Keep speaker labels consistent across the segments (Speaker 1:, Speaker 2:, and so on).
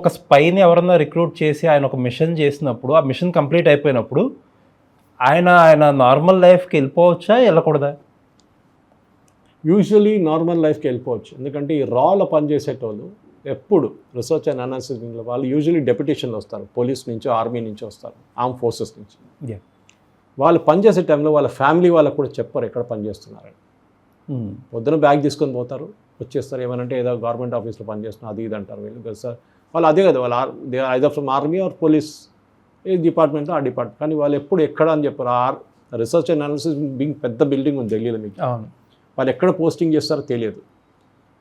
Speaker 1: ఒక స్పైని ఎవరన్నా రిక్రూట్ చేసి ఆయన ఒక మిషన్ చేసినప్పుడు ఆ మిషన్ కంప్లీట్ అయిపోయినప్పుడు ఆయన నార్మల్ లైఫ్కి వెళ్ళిపోవచ్చా, వెళ్ళకూడదా?
Speaker 2: యూజువలీ నార్మల్ లైఫ్కి వెళ్ళిపోవచ్చు. ఎందుకంటే ఈ రాలో పనిచేసేటోళ్ళు ఎప్పుడు రీసెర్చ్ అండ్ అనాలిసిస్లో వాళ్ళు యూజువలీ డెప్యుటేషన్లో వస్తారు, పోలీస్ నుంచో ఆర్మీ నుంచో వస్తారు, ఆర్మ్ ఫోర్సెస్ నుంచి. వాళ్ళు పనిచేసే టైంలో వాళ్ళ ఫ్యామిలీ వాళ్ళకు కూడా చెప్పరు ఎక్కడ పనిచేస్తున్నారని. పొద్దున బ్యాగ్ తీసుకొని పోతారు, వచ్చేస్తారు. ఏమనంటే ఏదో గవర్నమెంట్ ఆఫీస్లో పనిచేస్తున్నారు అది ఇది అంటారు వీళ్ళు. సార్ వాళ్ళు అదే కదా, వాళ్ళు either from army or police, ఏ డిపార్ట్మెంట్ ఆ డిపార్ట్మెంట్. కానీ వాళ్ళు ఎప్పుడు ఎక్కడ అని చెప్పారు. రీసెర్చ్ అండ్ అనాలిసిస్ బింగ్ పెద్ద బిల్డింగ్ ఉంది ఢిల్లీలో మీకు. వాళ్ళు ఎక్కడ పోస్టింగ్ చేస్తారో తెలియదు.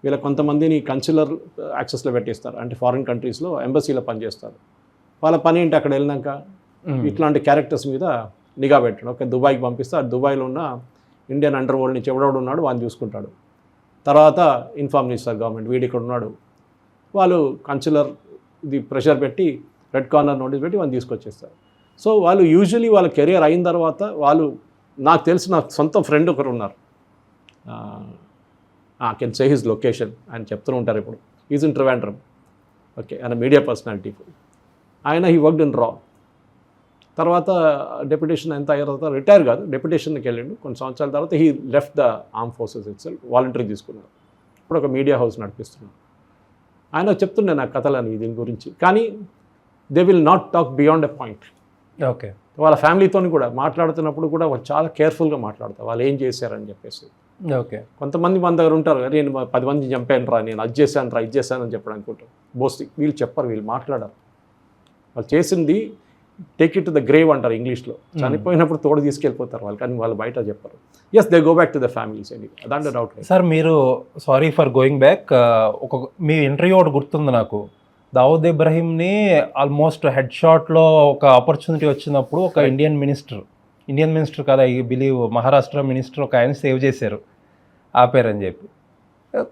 Speaker 2: వీళ్ళ కొంతమందిని కన్సులర్ యాక్సెస్లో పెట్టేస్తారు, అంటే ఫారిన్ కంట్రీస్లో ఎంబసీలో పనిచేస్తారు. వాళ్ళ పని ఏంటి అక్కడ వెళ్ళినాక ఇట్లాంటి క్యారెక్టర్స్ మీద నిఘా పెట్టడం. ఓకే, దుబాయ్కి పంపిస్తే ఆ దుబాయ్లో ఉన్న ఇండియన్ అండర్ వరల్డ్ నుంచి ఎవడోడు ఉన్నాడు వాడిని చూసుకుంటాడు. తర్వాత ఇన్ఫార్మ్ చేస్తారు గవర్నమెంట్ వీడు ఇక్కడ ఉన్నాడు. వాళ్ళు కన్సులర్ ఇది ప్రెషర్ పెట్టి రెడ్ కార్నర్ నోటీస్ పెట్టి వాళ్ళని తీసుకొచ్చేస్తారు. సో వాళ్ళు యూజువలీ వాళ్ళ కెరియర్ అయిన తర్వాత వాళ్ళు, నాకు తెలిసి నా సొంత ఫ్రెండ్ ఒకరు ఉన్నారు, కెన్ సే హిజ్ లొకేషన్ ఆయన చెప్తూ ఉంటారు ఇప్పుడు. Is in Trivandrum. ఓకే, ఆయన మీడియా పర్సనాలిటీ. ఆయన హీ వర్క్డ్ ఇన్ రా. తర్వాత డెప్యుటేషన్ ఎంత అయిన తర్వాత రిటైర్ కాదు, డెప్యుటేషన్కి వెళ్ళిండు. కొన్ని సంవత్సరాల తర్వాత he left the arm forces itself, voluntary తీసుకున్నారు. ఇప్పుడు ఒక మీడియా హౌస్ నడిపిస్తున్నారు. ఆయన చెప్తుండే నాకు కథలని దీని గురించి. కానీ they will not talk beyond a point.
Speaker 1: Okay,
Speaker 2: వాళ్ళ ఫ్యామిలీతో కూడా మాట్లాడుతున్నప్పుడు కూడా వాళ్ళు చాలా కేర్ఫుల్గా మాట్లాడతారు వాళ్ళు ఏం చేశారని చెప్పేసి.
Speaker 1: ఓకే,
Speaker 2: కొంతమంది మన దగ్గర ఉంటారు, నేను 10 మంది చంపాను రా, నేను అది చేశాను రా, ఇది చేశాను అని చెప్పడానికి ఉంటారు బోస్టి. వీళ్ళు చెప్పరు, వీళ్ళు మాట్లాడారు. వాళ్ళు చేసింది take it to the grave అంటారు ఇంగ్లీష్లో. చనిపోయినప్పుడు తోడు తీసుకెళ్ళిపోతారు వాళ్ళు, కానీ వాళ్ళు బయట చెప్పరు. Yes, they go back to the families అండి, దాంట్లో డౌట్ లేదు.
Speaker 1: సార్ మీరు, సారీ ఫర్ గోయింగ్ బ్యాక్, మీ ఇంటర్వ్యూ ఒకటి గుర్తుంది నాకు. దావుద్ ఇబ్రహీంని ఆల్మోస్ట్ హెడ్ షాట్లో ఒక ఆపర్చునిటీ వచ్చినప్పుడు ఒక ఇండియన్ మినిస్టర్ కదా, ఐ బిలీవ్ మహారాష్ట్ర మినిస్టర్ ఒక ఆయన సేవ్ చేశారు ఆపేరని చెప్పి.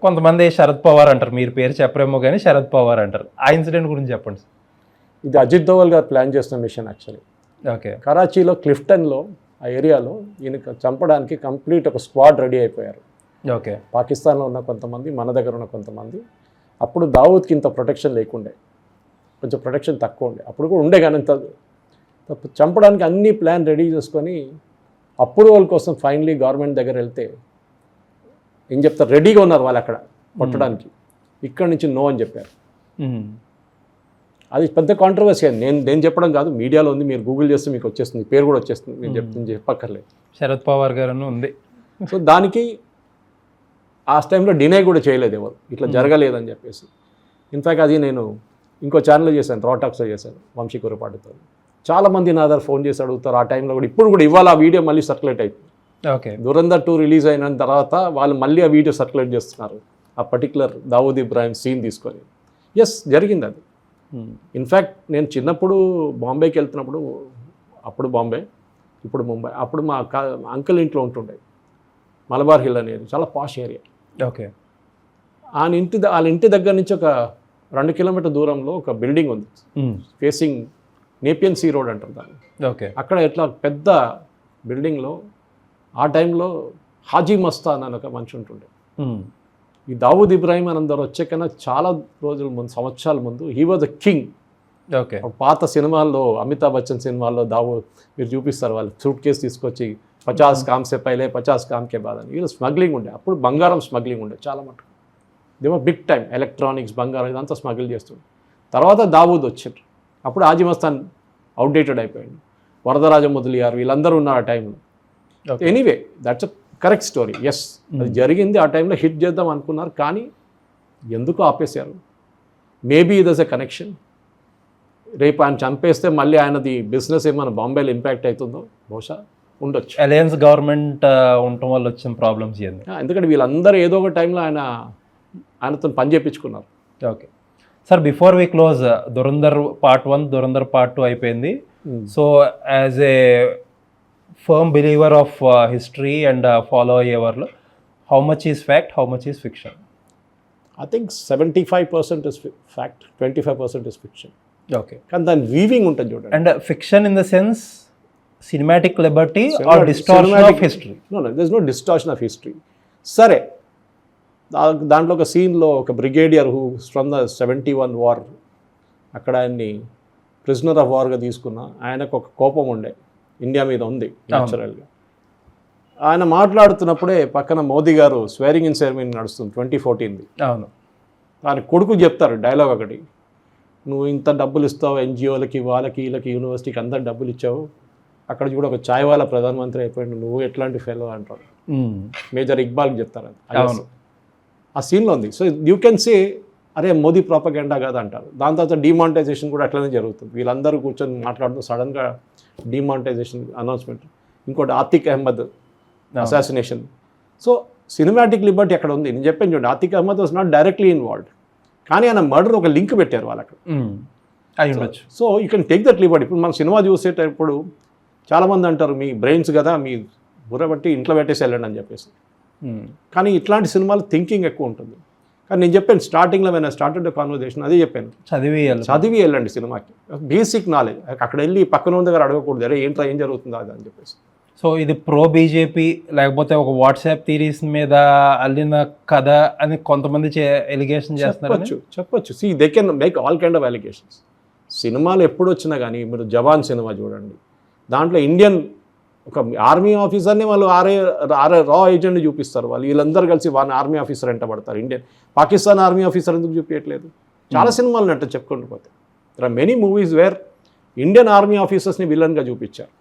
Speaker 1: కొంతమంది శరద్ పవార్ అంటారు, మీరు పేరు చెప్పరేమో కానీ శరద్ పవార్ అంటారు. ఆ ఇన్సిడెంట్ గురించి చెప్పండి సార్.
Speaker 2: ఇది అజిత్ దోవల్ గారు ప్లాన్ చేస్తున్న మిషన్ యాక్చువల్లీ.
Speaker 1: ఓకే,
Speaker 2: కరాచీలో క్లిఫ్టన్లో ఆ ఏరియాలో ఈయనకు చంపడానికి కంప్లీట్ ఒక స్క్వాడ్ రెడీ అయిపోయారు.
Speaker 1: ఓకే,
Speaker 2: పాకిస్తాన్లో ఉన్న కొంతమంది, మన దగ్గర ఉన్న కొంతమంది. అప్పుడు దావూద్కి ఇంత ప్రొటెక్షన్ లేకుండే, కొంచెం ప్రొటెక్షన్ తక్కువ ఉండే. అప్పుడు కూడా ఉండే కానీ ఇంత చంపడానికి అన్ని ప్లాన్ రెడీ చేసుకొని అప్రూవల్ కోసం ఫైనలీ గవర్నమెంట్ దగ్గర వెళ్తే ఏం చెప్తారు, రెడీగా ఉన్నారు వాళ్ళు అక్కడ కొట్టడానికి. ఇక్కడి నుంచి నో అని చెప్పారు. అది పెద్ద కాంట్రవర్సీ అని నేను చెప్పడం కాదు, మీడియాలో ఉంది, మీరు గూగుల్ చేస్తే మీకు వచ్చేస్తుంది, పేరు కూడా వచ్చేస్తుంది, నేను చెప్పక్కర్లేదు.
Speaker 1: శరద్ పవార్ గారు ఉంది.
Speaker 2: సో దానికి ఆ టైంలో డినై కూడా చేయలేదు ఎవరు, ఇట్లా జరగలేదని చెప్పేసి. ఇన్ఫ్యాక్ట్ అది నేను ఇంకో ఛానల్లో చేశాను, రాటాక్స్లో చేశాను వంశీ కురపాటుతో. చాలామంది నా దగ్గర ఫోన్ చేసి అడుగుతారు ఆ టైంలో కూడా. ఇప్పుడు కూడా ఇవాళ ఆ వీడియో మళ్ళీ సర్క్యులేట్ అయిపోయింది.
Speaker 1: ఓకే,
Speaker 2: దురంధర్ 2 రిలీజ్ అయిన తర్వాత వాళ్ళు మళ్ళీ ఆ వీడియో సర్క్యులేట్ చేస్తున్నారు, ఆ పర్టికులర్ దావూద్ ఇబ్రాహిం సీన్ తీసుకొని. ఎస్, జరిగింది అది. ఇన్ఫ్యాక్ట్ నేను చిన్నప్పుడు బాంబేకి వెళ్తున్నప్పుడు, అప్పుడు బాంబే ఇప్పుడు ముంబై, అప్పుడు మా అంకుల్ ఇంట్లో ఉంటుండే మలబార్ హిల్ అనేది చాలా పాష్ ఏరియా.
Speaker 1: ఓకే,
Speaker 2: వాళ్ళ ఇంటి దగ్గర నుంచి ఒక 2 కిలోమీటర్ దూరంలో ఒక బిల్డింగ్ ఉంది, ఫేసింగ్ నేపియన్ సీ రోడ్ అంటారు దాన్ని.
Speaker 1: ఓకే,
Speaker 2: అక్కడ ఎట్లా పెద్ద బిల్డింగ్లో ఆ టైంలో హాజీ మస్తాన్ అని ఒక మనిషి ఉంటుండే. ఈ దావూద్ ఇబ్రాహిం అని అందరు వచ్చే కన్నా చాలా రోజుల ముందు, సంవత్సరాల ముందు, he was the king.
Speaker 1: Okay,
Speaker 2: పాత సినిమాల్లో, అమితాబ్ బచ్చన్ సినిమాల్లో దావూద్ మీరు చూపిస్తారు, వాళ్ళు సూట్ కేసు తీసుకొచ్చి 50 కామ్ సే పైలే 50 కామ్ కే బాద్ అని. వీళ్ళు స్మగ్లింగ్ ఉండే, అప్పుడు బంగారం స్మగ్లింగ్ ఉండే చాలా మటుకు. ఇదేమో బిగ్ టైం, ఎలక్ట్రానిక్స్, బంగారం ఇదంతా స్మగిల్ చేస్తుండే. తర్వాత దావూద్ వచ్చారు, అప్పుడు హాజీ మస్తాన్ అవుట్డేటెడ్ అయిపోయింది. వరదరాజ ముదలియార్ వీళ్ళందరూ ఉన్నారు ఆ టైంలో. Anyway, that's a correct story. Yes, అది జరిగింది. ఆ టైంలో హిట్ చేద్దాం అనుకున్నారు, కానీ ఎందుకు ఆపేశారు? Maybe it's a connection. రేపు ఆయన చంపేస్తే మళ్ళీ ఆయనది బిజినెస్ ఏమైనా బాంబేలో ఇంపాక్ట్ అవుతుందో బహుశా ఉండొచ్చు.
Speaker 1: అలయన్స్ గవర్నమెంట్ ఉండటం వల్ల వచ్చిన ప్రాబ్లమ్స్ ఏంది?
Speaker 2: ఎందుకంటే వీళ్ళందరూ ఏదో ఒక టైంలో ఆయనతో పని చేయించుకున్నారు.
Speaker 1: Okay sir, before we close, Dhurandhar part 1, Dhurandhar part 2 అయిపోయింది. So as a firm believer of history and follow అయ్యేవాళ్ళు, how much is fact, how much is fiction?
Speaker 2: I think 75% is fact, 25% is fiction.
Speaker 1: Okay,
Speaker 2: కానీ దాని weaving ఉంటుంది చూడండి.
Speaker 1: And fiction in the sense cinematic liberty or distortion of history?
Speaker 2: No, there is no distortion of history. సరే, దాంట్లో ఒక సీన్లో ఒక brigadier who from the 71 war అక్కడ ఆయన్ని ప్రిజనర్ ఆఫ్ వార్గా తీసుకున్న ఆయనకు ఒక కోపం ఉండే ఇండియా మీద ఉంది న్యాచురల్గా. ఆయన మాట్లాడుతున్నప్పుడే పక్కన మోదీ గారు స్వేరింగ్ ఇన్ సెరమనీ నడుస్తుంది 2014.
Speaker 1: అవును.
Speaker 2: ఆయన కొడుకు చెప్తారు డైలాగ్ ఒకటి, నువ్వు ఇంత డబ్బులు ఇస్తావు ఎన్జిఓలకి వాళ్ళకి వీళ్ళకి యూనివర్సిటీకి అంత డబ్బులు ఇచ్చావు, అక్కడ కూడా ఒక ఛాయ్ వాళ్ళ ప్రధానమంత్రి అయిపోయింది, నువ్వు ఎట్లాంటి ఫెలో అంటారు. మేజర్ ఇక్బాల్కి చెప్తారు అది ఆ సీన్లో ఉంది. సో యూ కెన్ సే అరే మోదీ ప్రాపగెండా కాదు అంటారు. దాని తర్వాత డిమానిటైజేషన్ కూడా అట్లనే జరుగుతుంది. వీళ్ళందరూ కూర్చొని మాట్లాడుతూ సడన్గా డిమానిటైజేషన్ అనౌన్స్మెంట్. ఇంకోటి Atiq Ahmed assassination. So cinematic liberty అక్కడ ఉంది. నేను చెప్పాను చూడండి, Atiq Ahmed was not directly involved, కానీ ఆయన మర్డర్ ఒక లింక్ పెట్టారు వాళ్ళు అక్కడ. So you can take that liberty. ఇప్పుడు మనం సినిమా చూసేటప్పుడు చాలామంది అంటారు మీ బ్రెయిన్స్ కదా, మీ బుర్ర బట్టి ఇంట్లో పెట్టేసి వెళ్ళండి అని చెప్పేసి. కానీ ఇట్లాంటి సినిమాలు థింకింగ్ ఎక్కువ ఉంటుంది. కానీ నేను చెప్పాను స్టార్టింగ్లో నేను స్టార్టెడ్ కాన్వర్జేషన్ అదే చెప్పాను, చదివి వెళ్ళండి సినిమాకి, బేసిక్ నాలెడ్జ్. అక్కడ వెళ్ళి పక్కన ఉన్న దగ్గర అడగకూడదు, అరే ఏంట్రా ఏం జరుగుతుందో అది అని చెప్పేసి.
Speaker 1: సో ఇది ప్రో బీజేపీ లేకపోతే ఒక వాట్సాప్ థీరీస్ మీద అల్లిన కథ అని కొంతమంది ఎలిగేషన్ చేస్తున్నారు.
Speaker 2: చెప్పొచ్చు. See they can make all kind of allegations. సినిమాలు ఎప్పుడు వచ్చినా కానీ మీరు జవాన్ సినిమా చూడండి, దాంట్లో ఇండియన్ ఒక ఆర్మీ ఆఫీసర్ని వాళ్ళు రా ఏజెంట్ని చూపిస్తారు. వాళ్ళు వీళ్ళందరూ కలిసి వాళ్ళని ఆర్మీ ఆఫీసర్ ఎంట పడతారు. పాకిస్తాన్ ఆర్మీ ఆఫీసర్ ఎందుకు చూపించట్లేదు? చాలా సినిమాలు అంటే చెప్పుకుంటూ పోతే there are many movies where Indian army ఆఫీసర్స్ని విలన్గా చూపించారు.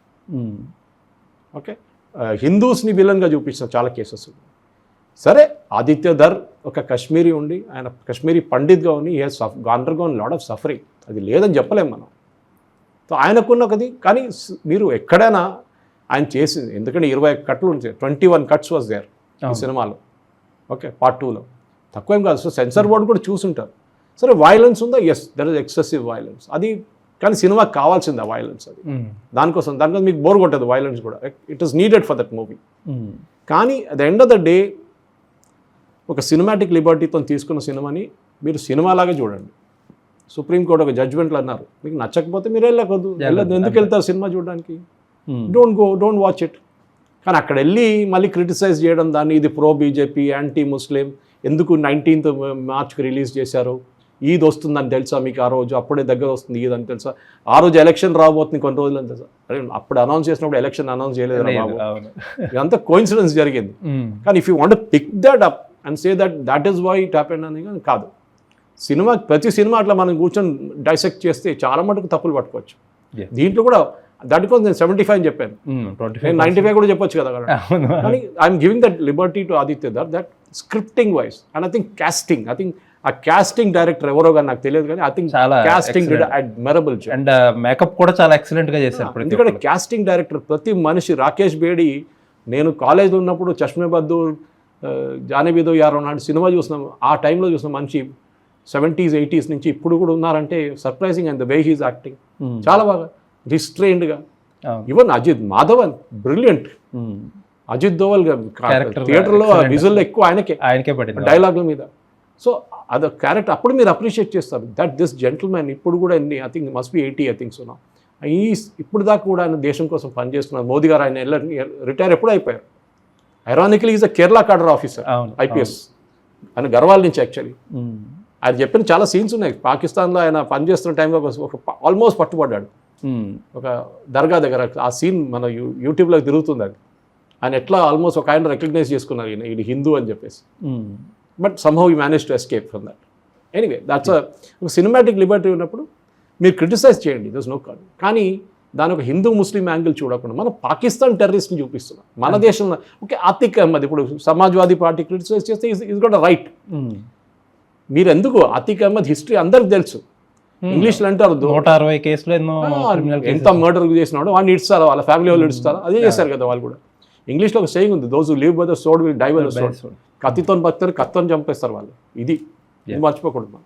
Speaker 2: ఓకే, హిందూస్ని విలన్గా చూపించిన చాలా కేసెస్ ఉన్నాయి. సరే, ఆదిత్య ధర్ ఒక కశ్మీరీ ఉండి, ఆయన కశ్మీరీ పండిత్గా ఉండి, he has undergone lot of suffering, అది లేదని చెప్పలేం మనం. సో ఆయనకున్న ఒకది. కానీ మీరు ఎక్కడైనా ఆయన చేసింది, ఎందుకంటే 20 కట్లు ఉంటాయి, 21 కట్స్ వాజ్ దేర్ ఈ సినిమాలో. ఓకే, పార్ట్ 2లో తక్కువేం కాదు. సో సెన్సార్ బోర్డు కూడా చూసుంటారు. సరే, వైలెన్స్ ఉందా? Yes, there is excessive violence. అది కానీ సినిమాకి కావాల్సింది ఆ వైలెన్స్. అది దానికోసం మీకు బోర్ కొట్టదు వైలెన్స్ కూడా. It is needed for that movie. కానీ at the end of the day ఒక సినిమాటిక్ లిబర్టీతో తీసుకున్న సినిమాని మీరు సినిమాలాగా చూడండి. సుప్రీంకోర్టు ఒక జడ్జ్మెంట్లు అన్నారు, మీకు నచ్చకపోతే మీరు వెళ్ళదు. ఎందుకు వెళ్తారు సినిమా చూడడానికి? Don't watch it. కానీ అక్కడ వెళ్ళి మళ్ళీ క్రిటిసైజ్ చేయడం దాన్ని, ఇది ప్రో బీజేపీ, యాంటీ ముస్లిం, ఎందుకు 19th మార్చ్కి రిలీజ్ చేశారు, ఈద్ వస్తుందని తెలుసా మీకు? ఆ రోజు అప్పుడే దగ్గర వస్తుంది ఈద్ అని తెలుసా? ఆ రోజు ఎలక్షన్ రాబోతుంది కొన్ని రోజులు అని తెలుసా? అరే అప్పుడు అనౌన్స్ చేసినప్పుడు ఎలక్షన్ అనౌన్స్ చేయలేదు బాబు. ఇదంతా కోఇన్సిడెన్స్ జరిగింది. కానీ if you want pick that up and say that is why it happened అని కాదు. సినిమా ప్రతి సినిమా అట్లా మనం కూర్చొని డైసెక్ట్ చేస్తే చాలా మటుకు తప్పులు పట్టుకోవచ్చు. దీంట్లో కూడా దానికోసం నేను 75 అని చెప్పాను, నేను 95 కూడా చెప్పొచ్చు కదా. కానీ I'm giving that liberty to Aditya Dhar, that scripting wise. And I think casting, I think ఆ కాస్టింగ్ డైరెక్టర్ ఎవరో కానీ నాకు తెలియదు, కానీ I think casting did admirable job.
Speaker 1: And makeup కూడా చాలా ఎక్సలెంట్ గా చేశారు.
Speaker 2: ఎందుకంటే కాస్టింగ్ డైరెక్టర్ ప్రతి మనిషి, రాకేష్ బేడి, నేను కాలేజ్లో ఉన్నప్పుడు చష్మే బద్దూర్, జానేబీదో యారో నాడు సినిమా చూసినాం, ఆ టైంలో చూసిన మనిషి 70s 80s నుంచి ఇప్పుడు కూడా ఉన్నారంటే surprising. And the way his acting చాలా బాగా రిస్ట్రెయిన్డ్గా. Even Ajit Madhavan brilliant. అజిత్ దోవల్ థియేటర్లో విజువల్ ఎక్కువ ఆయనకే పడింది డైలాగుల మీద. సో అది క్యారెక్టర్ అప్పుడు మీరు అప్రిషియేట్ చేస్తారు. దట్ దిస్ జెంటిల్మెన్ ఇప్పుడు కూడా I think must be 80 I think so. ఇప్పుడు దాకా కూడా ఆయన దేశం కోసం పనిచేస్తున్నారు. మోదీ గారు ఆయన రిటైర్ ఎప్పుడు అయిపోయారు. Ironically is a Kerala cadre officer, IPS. ఆయన గర్వాల నుంచి యాక్చువల్లీ. ఆయన చెప్పిన చాలా సీన్స్ ఉన్నాయి. పాకిస్తాన్లో ఆయన పనిచేస్తున్న టైంలో ఒక ఆల్మోస్ట్ పట్టుబడ్డాడు ఒక దర్గా దగ్గర. ఆ సీన్ మన యూట్యూబ్లో తిరుగుతుంది. అది ఆయన ఎట్లా ఆల్మోస్ట్ ఒక ఆయన రికగ్నైజ్ చేసుకున్నారు, ఇది హిందూ అని చెప్పేసి. But somehow you manage to escape from that. Anyway, that's ఒక సినిమాటిక్ లిబర్టీ ఉన్నప్పుడు మీరు క్రిటిసైజ్ చేయండి, దట్స్ నో కాదు. కానీ దాని ఒక హిందూ ముస్లిం యాంగిల్ చూడకుండా మనం పాకిస్తాన్ టెర్రరిస్ట్ని చూపిస్తున్నాం. మన దేశంలో ఓకే, ఆతిక్ అహ్మద్ ఇప్పుడు సమాజ్వాదీ పార్టీ క్రిటిసైజ్ చేస్తే ఈజ్ గోట్ అ రైట్. మీరు ఎందుకు? ఆతిక్ అహ్మద్ హిస్టరీ అందరికి తెలుసు. ఇంగ్లీష్లో అంటారు
Speaker 1: 160 కేసులు
Speaker 2: ఎంత మర్డర్ చేసినాడు వాడిని ఇడుస్తారా, వాళ్ళ ఫ్యామిలీ వాళ్ళు ఇడుస్తారా, అదే చేశారు కదా వాళ్ళు కూడా. ఇంగ్లీష్లో ఒక సేయింగ్ ఉంది, those who live by the sword will die by the sword. కత్తితో బతుకుతారు, కత్తితో చంపేస్తారు వాళ్ళు. ఇది మర్చిపోకూడదు.